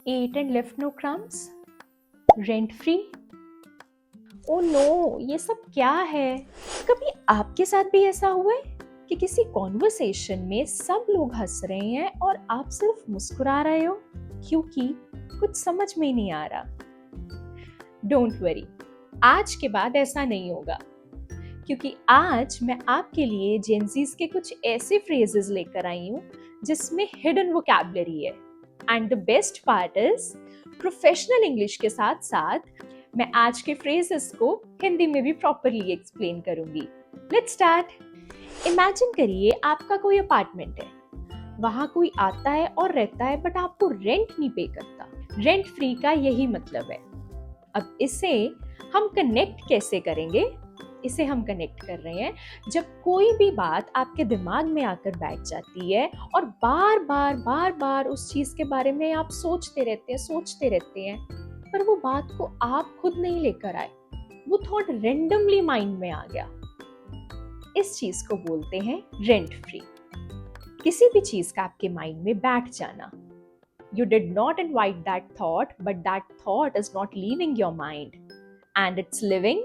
ate and left no crumbs, rent free. Oh no, ये सब क्या है? कभी आपके साथ भी ऐसा हुआ है कि किसी कॉन्वर्सेशन में सब लोग हंस रहे हैं और आप सिर्फ मुस्कुरा रहे हो क्योंकि कुछ समझ में नहीं आ रहा? डोंट वरी, आज के बाद ऐसा नहीं होगा, क्योंकि आज मैं आपके लिए जेनजीज के कुछ ऐसे फ्रेजेस लेकर आई हूँ जिसमें हिडन वोकैबुलरी है। And the best part is, professional English के साथ साथ मैं आज के फ्रेजेस को हिंदी में भी प्रॉपरली एक्सप्लेन करूंगी। Let's start. इमेजिन करिए आपका कोई अपार्टमेंट है, वहां कोई आता है और रहता है बट आपको रेंट नहीं पे करता। रेंट फ्री का यही मतलब है। अब इसे हम कनेक्ट कैसे करेंगे? इसे हम कनेक्ट कर रहे हैं जब कोई भी बात आपके दिमाग में आकर बैठ जाती है और बार बार उस चीज के बारे में आप सोचते रहते हैं, पर वो बात को आप खुद नहीं लेकर आए, वो थॉट रेंडमली माइंड में आ गया। इस चीज को बोलते हैं रेंट फ्री। किसी भी चीज का आपके माइंड में बैठ जाना। You did not invite that thought, but that thought is not leaving your mind, and it's living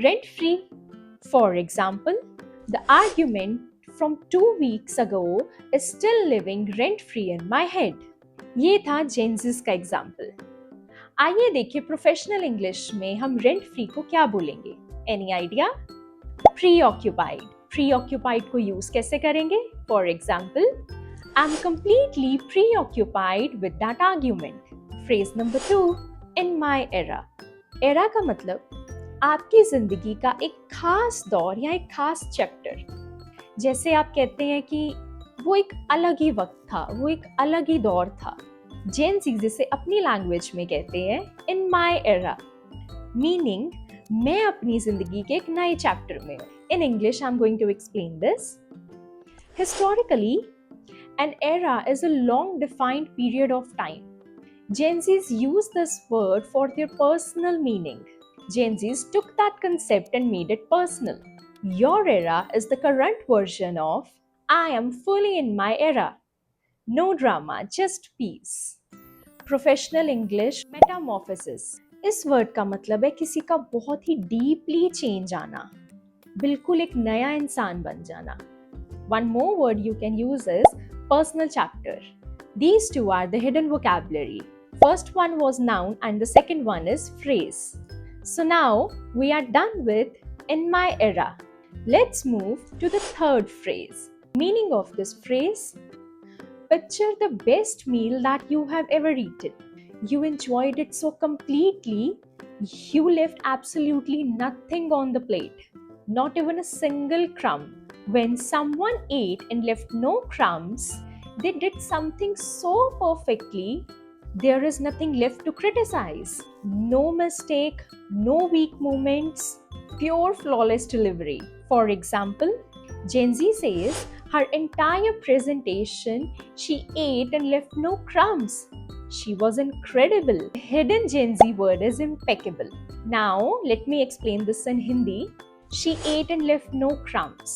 rent free. For example, the argument from 2 weeks ago is still living rent free in my head. ये था जेंजिस का example. आइए देखिए professional English में हम rent free को क्या बोलेंगे। Any idea? Pre occupied. Pre occupied को यूज कैसे करेंगे? For example, I'm completely preoccupied with that argument. Phrase number 2, in my era. Era का मतलब आपकी जिंदगी का एक खास दौर या एक खास चैप्टर। जैसे आप कहते हैं कि वो एक अलग ही वक्त था, वो एक अलग ही दौर था। जेन ज़ी जिसे अपनी लैंग्वेज में कहते हैं in my era, मीनिंग मैं अपनी जिंदगी के एक नए चैप्टर में हूँ। In English, I'm going to explain this. Historically, an era is a long defined period of time. Gen Zs use this word for their personal meaning. Gen Zs took that concept and made it personal. Your era is the current version of I am fully in my era. No drama, just peace. Professional English metamorphosis. इस word का मतलब है किसी का बहुत ही deeply change आना, बिल्कुल एक नया इंसान बन जाना। One more word you can use is personal chapter. These two are the hidden vocabulary. First one was noun and the second one is phrase. So now we are done with in my era. Let's move to the third phrase. Meaning of this phrase: picture the best meal that you have ever eaten. You enjoyed it so completely, you left absolutely nothing on the plate, not even a single crumb. When someone ate and left no crumbs, they did something so perfectly, there is nothing left to criticize. No mistake, no weak moments, pure flawless delivery. For example, Gen Z says her entire presentation she ate and left no crumbs. She was incredible. The hidden Gen Z word is impeccable. Now, let me explain this in Hindi. She ate and left no crumbs.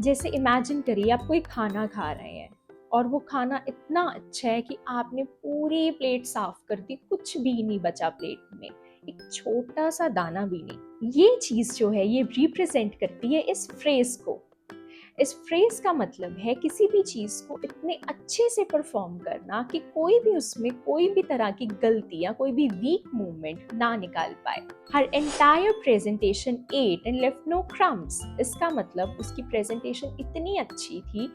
जैसे imagine करिए आप कोई खाना खा रहे हैं और वो खाना इतना अच्छा है कि आपने पूरी प्लेट साफ कर दी, कुछ भी नहीं बचा प्लेट में, एक छोटा सा दाना भी नहीं। ये चीज जो है ये रिप्रेजेंट करती है इस फ्रेज को। इस फ्रेज का मतलब है किसी भी चीज को इतने अच्छे से परफॉर्म करना कि कोई भी उसमें कोई भी तरह की गलती या कोई भी वीक मूवमेंट ना निकाल पाए। Her entire presentation at end left no crumbs. इसका मतलब उसकी प्रेजेंटेशन इतनी अच्छी थी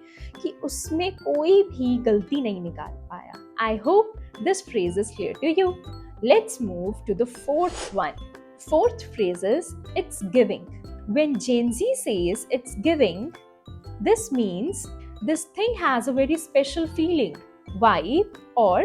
कि उसमें कोई भी गलती नहीं निकाल पाया। I hope this phrase is clear to you. Let's move to the fourth one. Fourth phrase is it's giving. When Gen Z says it's giving, this means this thing has a very special feeling, vibe, or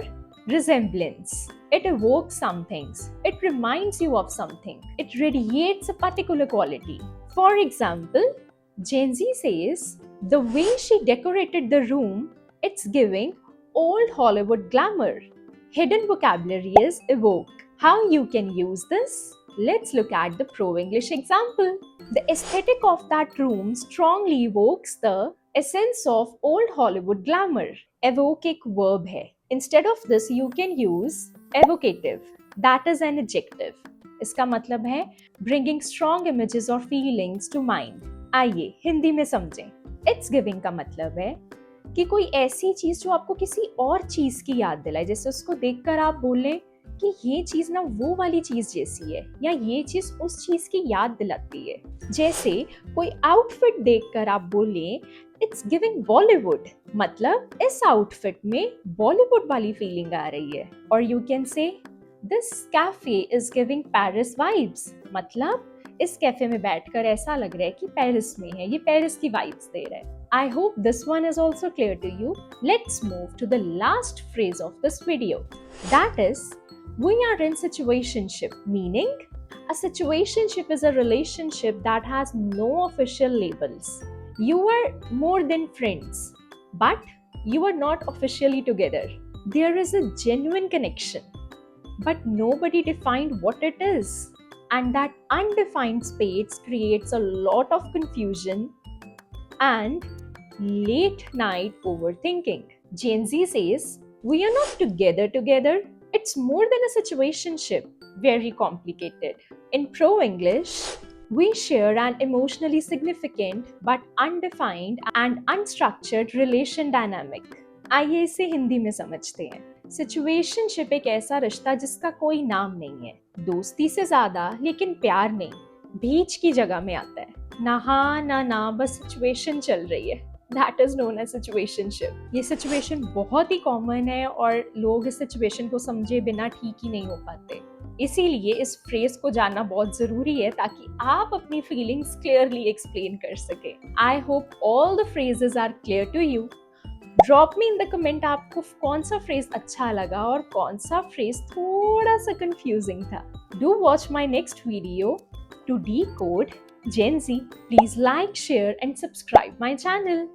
resemblance. It evokes some things. It reminds you of something. It radiates a particular quality. For example, Gen Z says the way she decorated the room, it's giving old Hollywood glamour. Hidden vocabulary is evoke. How you can use this? Let's look at the Pro English example. The aesthetic of that room strongly evokes the essence of old Hollywood glamour. Evoke एक verb है. Instead of this, you can use evocative, that is an adjective. इसका मतलब है bringing strong images or feelings to mind. आइए हिंदी में समझें. It's giving का मतलब है कि कोई ऐसी चीज जो आपको किसी और चीज की याद दिलाए, जैसे उसको देखकर आप बोलें कि ये चीज ना वो वाली चीज जैसी है, या ये चीज उस चीज की याद दिलाती है. जैसे कोई आउटफिट देखकर आप बोलें इट्स गिविंग बॉलीवुड, मतलब इस आउटफिट में बॉलीवुड वाली फीलिंग आ रही है. और you can say this cafe is giving Paris vibes, मतलब इस कैफे में बैठकर ऐसा लग रहा है कि पेरिस में है, ये पेरिस की वाइब्स दे रहा है. I hope this one is also clear to you. Let's move to the last phrase of this video. That is, we are in situationship, meaning a situationship is a relationship that has no official labels. You are more than friends, but you are not officially together. There is a genuine connection, but nobody defined what it is. And that undefined space creates a lot of confusion and late night overthinking. Gen Z says, we are not together. It's more than a situationship. Very complicated. In Pro English, we share an emotionally significant but undefined and unstructured relation dynamic. आइए इसे हिंदी में समझते हैं. Situationship एक ऐसा रिश्ता जिसका कोई नाम नहीं है, दोस्ती से ज्यादा लेकिन प्यार नहीं, बीच की जगह में आता है. ना हाँ ना, बस सिचुएशन चल रही है. That is known as situationship. ये सिचुएशन बहुत ही कॉमन है और लोग इस सिचुएशन को समझे बिना ठीक ही नहीं हो पाते. इसीलिए इस फ्रेज को जानना बहुत जरूरी है ताकि आप अपनी फीलिंग्स क्लियरली एक्सप्लेन कर सके. I hope all the phrases are clear to you. Drop me in the comment आपको कौन सा फ्रेज अच्छा लगा और कौन सा फ्रेज थोड़ा सा कंफ्यूजिंग था. Do watch my next video to decode Gen Z. Please like, share and subscribe my channel.